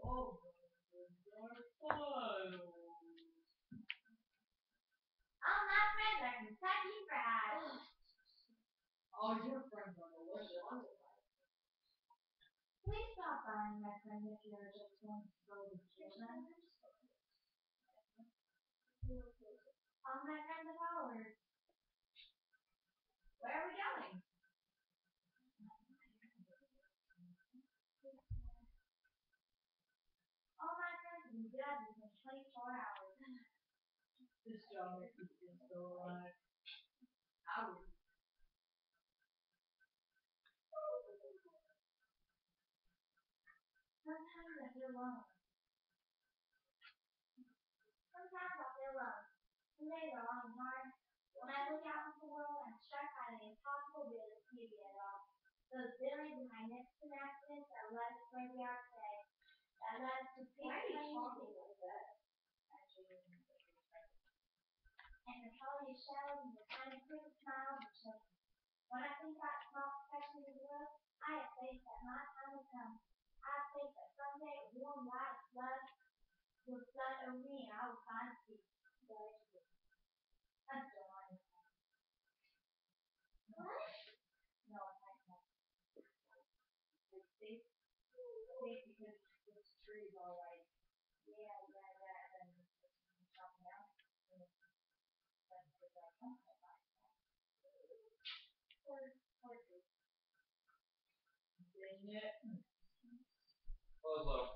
Oh, fun. All my friends are Kentucky Fried. All your friends are delicious. Please stop buying my friend if you're just going to go to the kitchen. All my friends are followers. Where are we going? All my friends have been dead within 24 hours. This job makes me feel so alive. I would. Sometimes I feel alone. Sometimes I feel alone. Some days are long and hard. When I look out into the world, I'm struck by the impossible beauty of it all. Those billions of magnificent accidents that led us where we are today. That led us to Why are you peace talking like that? and the holiday shadows and the kind of quick smiles of children. When I think about small protections of the world, I have faith that my time will come. I have faith that someday a warm light of love will flood over me and I will find peace. I'm still learning. What? No, I'm not. It's safe. Safe because this tree is all right. Yeah, and Chopping down. That's what I come by. or Dang it. Well, look.